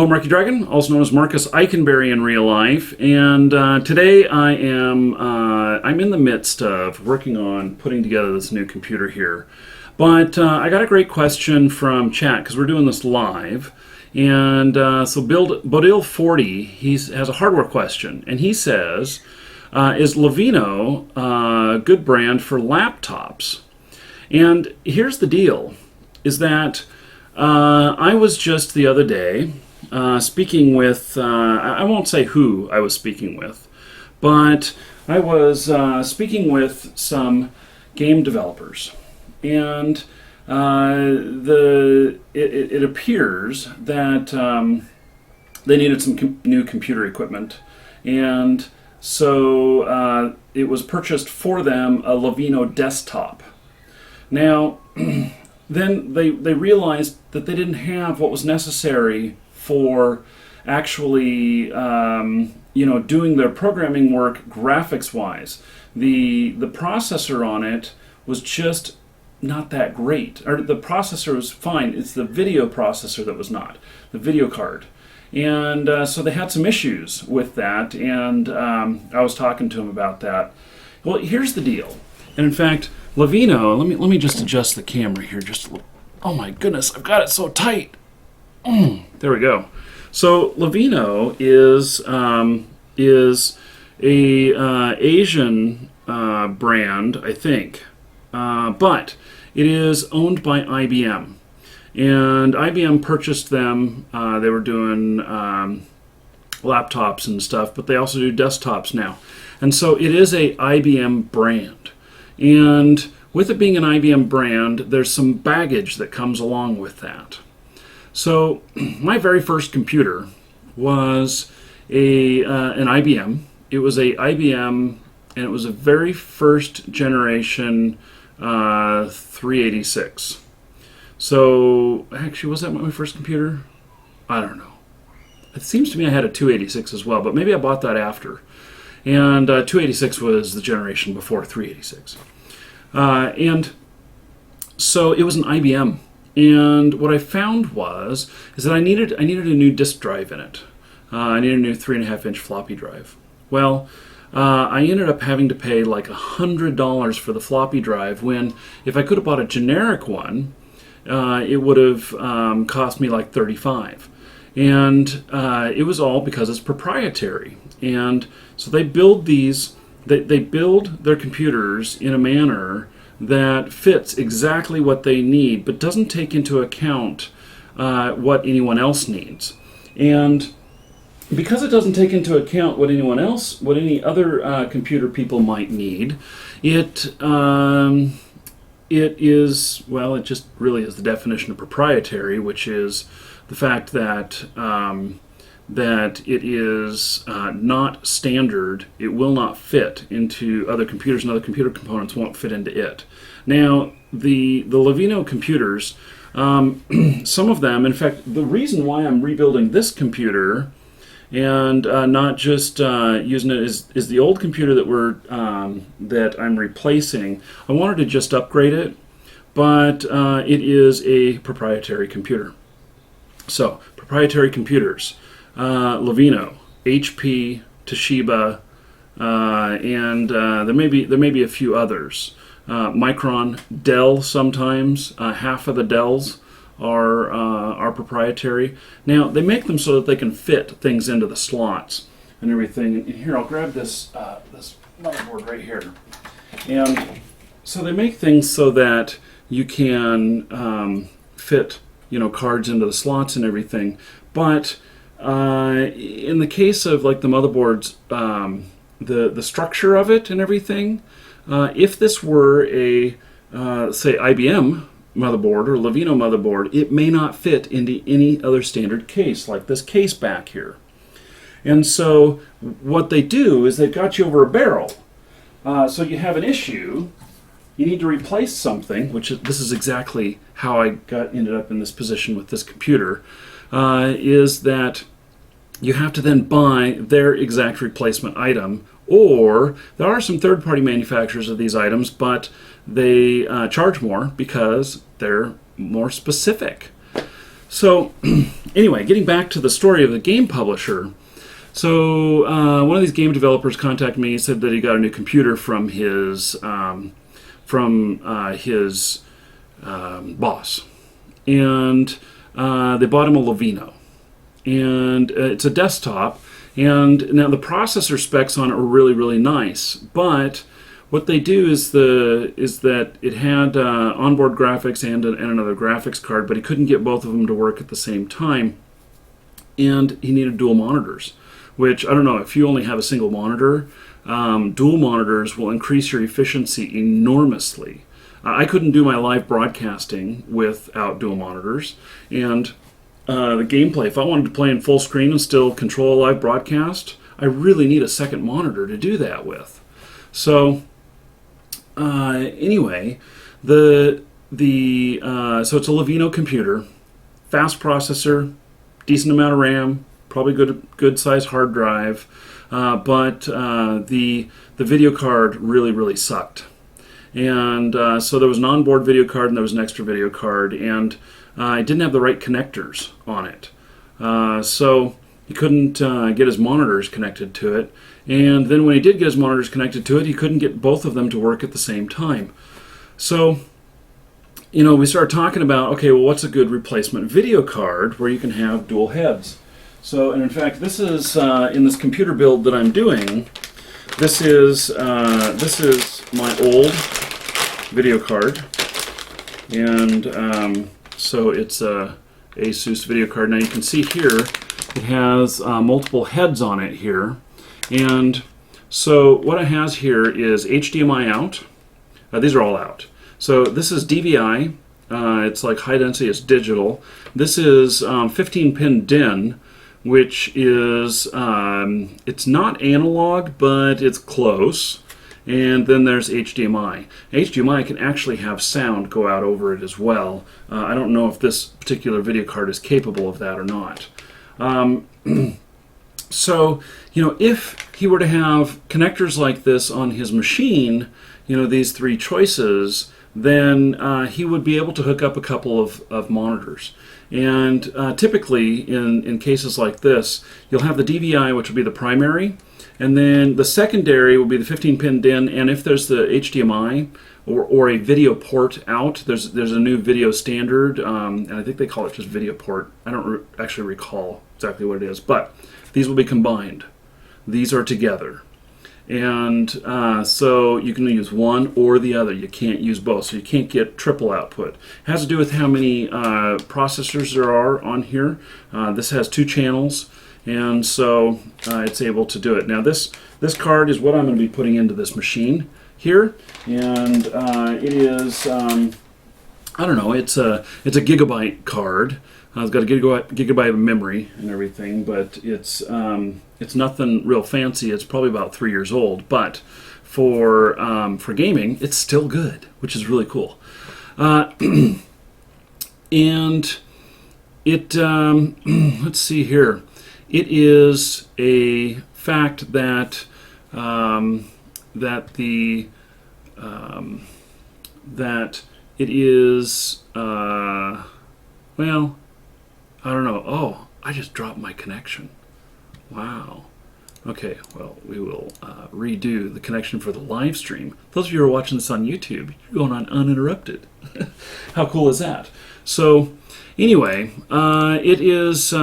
Hello, Marky Dragon, also known as Marcus Eikenberry in real life, and today I'm in the midst of working on putting together this new computer here. But I got a great question from chat because we're doing this live, and so Bodil40 has a hardware question, and he says, "Is Lavino a good brand for laptops?" And here's the deal: is that I was just the other day speaking with, I won't say who I was speaking with, but I was speaking with some game developers. And it appears that they needed some new computer equipment. And so it was purchased for them a Lavino desktop. Now, then they realized that they didn't have what was necessary for actually doing their programming work graphics-wise. The processor on it was just not that great. Or the processor was fine. It's the video processor that was not, the video card. And so they had some issues with that, and I was talking to them about that. Well, here's the deal. And in fact, Lavino, let me just adjust the camera here just a little. Oh my goodness, I've got it so tight. There we go. So Lavino is a Asian brand, I think, but it is owned by IBM, and IBM purchased them. They were doing laptops and stuff, but they also do desktops now, and so it is a IBM brand. And with it being an IBM brand, there's some baggage that comes along with that. So my very first computer was an IBM. It was a IBM, and it was a very first generation 386. So actually, was that my first computer? I don't know. It seems to me I had a 286 as well, but maybe I bought that after. And 286 was the generation before 386. And so it was an IBM. And what I found is that I needed a new disk drive in it. I needed a new 3.5-inch floppy drive. Well, I ended up having to pay like $100 for the floppy drive, when if I could have bought a generic one, it would have cost me like $35. And it was all because it's proprietary. And so they build they build their computers in a manner that fits exactly what they need, but doesn't take into account what anyone else needs. And because it doesn't take into account what any other computer people might need, it just really is the definition of proprietary, which is the fact that that it is not standard. It will not fit into other computers, and other computer components won't fit into it. Now, the Lavino computers, some of them, in fact, the reason why I'm rebuilding this computer and not just using it is the old computer that I'm replacing. I wanted to just upgrade it, but it is a proprietary computer. So, proprietary computers. Lavino, HP, Toshiba, and there may be a few others. Micron, Dell sometimes. Half of the Dells are proprietary. Now they make them so that they can fit things into the slots and everything. And here, I'll grab this motherboard right here. And so they make things so that you can fit cards into the slots and everything, but in the case of like the motherboards, the structure of it and everything, if this were a say IBM motherboard or Lavino motherboard, it may not fit into any other standard case, like this case back here. And so what they do is they've got you over a barrel. So you have an issue, you need to replace something, this is exactly how I ended up in this position with this computer, is that you have to then buy their exact replacement item, or there are some third-party manufacturers of these items, but they charge more because they're more specific. So anyway, getting back to the story of the game publisher. So one of these game developers contacted me, said that he got a new computer from his boss, and they bought him a Levino, and it's a desktop. And now the processor specs on it were really, really nice, but what they do is that it had onboard graphics and another graphics card, but he couldn't get both of them to work at the same time, and he needed dual monitors. Which, I don't know, if you only have a single monitor, dual monitors will increase your efficiency enormously. I couldn't do my live broadcasting without dual monitors, and the gameplay, if I wanted to play in full screen and still control a live broadcast, I really need a second monitor to do that with. So, anyway, so it's a Levino computer, fast processor, decent amount of RAM, probably good size hard drive, but the video card really, really sucked. And so there was an onboard video card and there was an extra video card, and it didn't have the right connectors on it. So he couldn't get his monitors connected to it. And then when he did get his monitors connected to it, he couldn't get both of them to work at the same time. So, we started talking about, okay, well, what's a good replacement video card where you can have dual heads? So, and in fact, this is in this computer build that I'm doing. This is my old video card, and so it's a Asus video card. Now you can see here it has multiple heads on it here, and so what it has here is HDMI out. These are all out. So this is DVI. It's like high density. It's digital. This is 15-pin DIN, which is, it's not analog, but it's close. And then there's HDMI. HDMI can actually have sound go out over it as well. I don't know if this particular video card is capable of that or not. So, if he were to have connectors like this on his machine, these three choices, then he would be able to hook up a couple of monitors. And typically, in cases like this, you'll have the DVI, which will be the primary, and then the secondary will be the 15-pin DIN, and if there's the HDMI or a video port out, there's a new video standard, and I think they call it just video port. I don't actually recall exactly what it is, but these will be combined. These are together. And so you can use one or the other. You can't use both, so you can't get triple output. It has to do with how many processors there are on here. This has 2 channels, and so it's able to do it. Now this card is what I'm going to be putting into this machine here, and it is I don't know. It's a gigabyte card. It's got a gigabyte of memory and everything, but it's nothing real fancy. It's probably about 3 years old, but for gaming, it's still good, which is really cool. And it let's see here. It is a fact that that it is well. I don't know. Oh, I just dropped my connection. Wow. Okay, well, we will redo the connection for the live stream. Those of you who are watching this on YouTube, you're going on uninterrupted. How cool is that? So, anyway, it is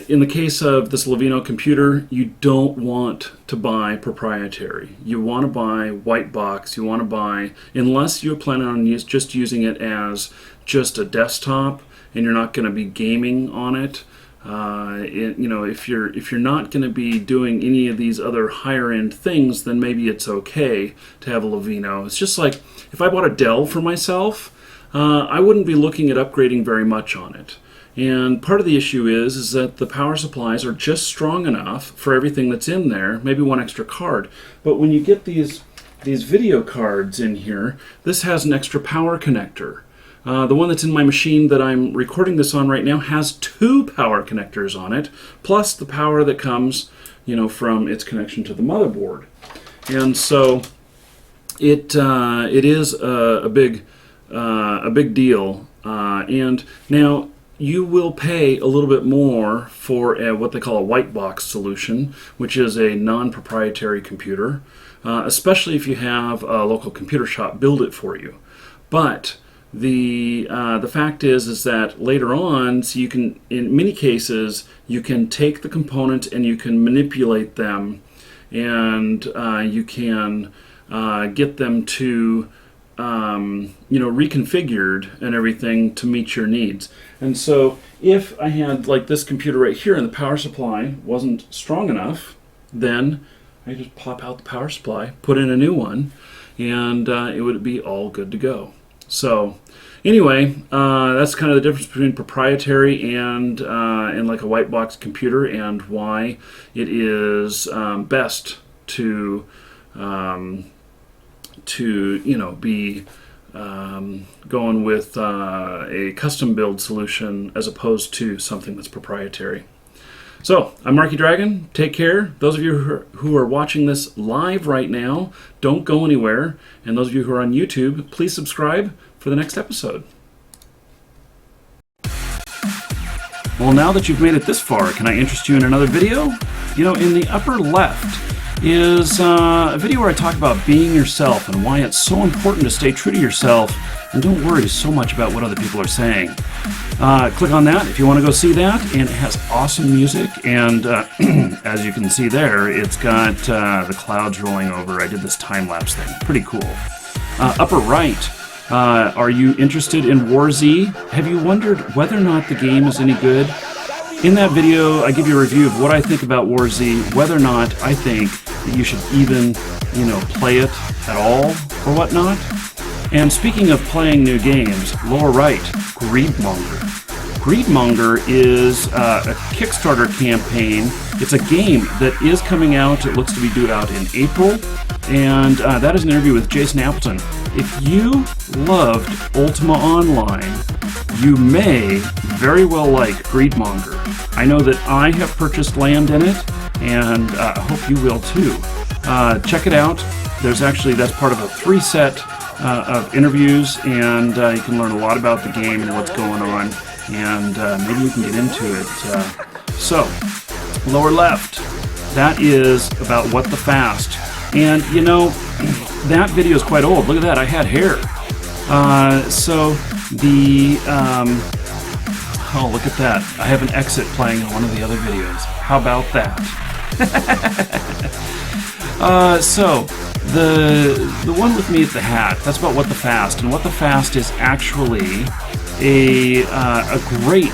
in the case of this Levino computer, you don't want to buy proprietary. You want to buy white box. You want to buy, unless you're planning on just using it as just a desktop and you're not going to be gaming on it. If you're not going to be doing any of these other higher end things, then maybe it's okay to have a Levino. It's just like if I bought a Dell for myself, I wouldn't be looking at upgrading very much on it. And part of the issue is that the power supplies are just strong enough for everything that's in there, maybe one extra card. But when you get these video cards in here, this has an extra power connector. The one that's in my machine that I'm recording this on right now has 2 power connectors on it, plus the power that comes, from its connection to the motherboard. And so it is a big a big deal. And now you will pay a little bit more for what they call a white box solution, which is a non-proprietary computer, especially if you have a local computer shop build it for you. But the fact is that later on, so you can, in many cases, you can take the components and you can manipulate them, and you can get them to reconfigured and everything to meet your needs. And so if I had like this computer right here and the power supply wasn't strong enough, then I just pop out the power supply, put in a new one, and it would be all good to go. So anyway, that's kind of the difference between proprietary and like a white box computer, and why it is best to be going with a custom build solution as opposed to something that's proprietary. So, I'm Marky Dragon. Take care. Those of you who are watching this live right now, don't go anywhere. And those of you who are on YouTube, please subscribe for the next episode. Well, now that you've made it this far, can I interest you in another video? In the upper left is a video where I talk about being yourself and why it's so important to stay true to yourself and don't worry so much about what other people are saying. Click on that if you want to go see that, and it has awesome music, and as you can see there, it's got the clouds rolling over. I did this time-lapse thing. Pretty cool. Upper right, are you interested in War Z? Have you wondered whether or not the game is any good? In that video, I give you a review of what I think about War Z, whether or not I think that you should even, play it at all or whatnot. And speaking of playing new games, lower right, Greedmonger. Greedmonger is a Kickstarter campaign. It's a game that is coming out. It looks to be due out in April. And that is an interview with Jason Appleton. If you loved Ultima Online, you may very well like Greedmonger. I know that I have purchased land in it, and I hope you will too. Check it out. That's part of a 3-set of interviews, and you can learn a lot about the game and what's going on, and maybe you can get into it. So, lower left, that is about What the Fast. And that video is quite old. Look at that, I had hair. Oh, look at that. I have an exit playing in one of the other videos. How about that? The one with me at the hat, that's about What the Fast. And What the Fast is actually a great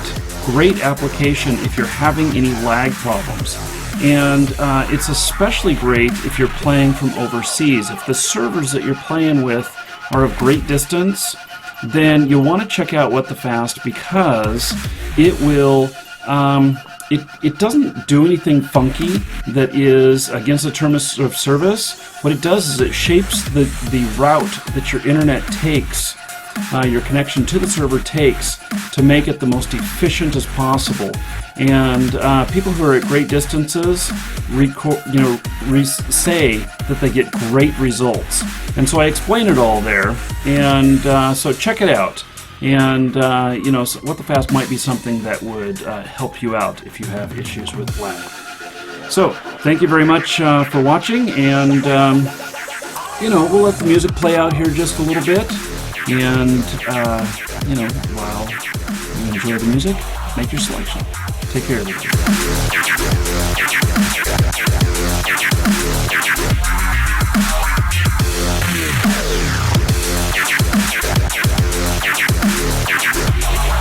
application if you're having any lag problems. And it's especially great if you're playing from overseas. If the servers that you're playing with are of great distance, then you'll want to check out What the Fast, because it will it doesn't do anything funky that is against the terms of service. What it does is it shapes the route that your internet takes, your connection to the server takes, to make it the most efficient as possible. And people who are at great distances say that they get great results. And so I explain it all there, and so check it out. And What the Fast might be something that would help you out if you have issues with lag. So thank you very much for watching, and we'll let the music play out here just a little bit. And while you enjoy the music, make your selection. Take care, everybody.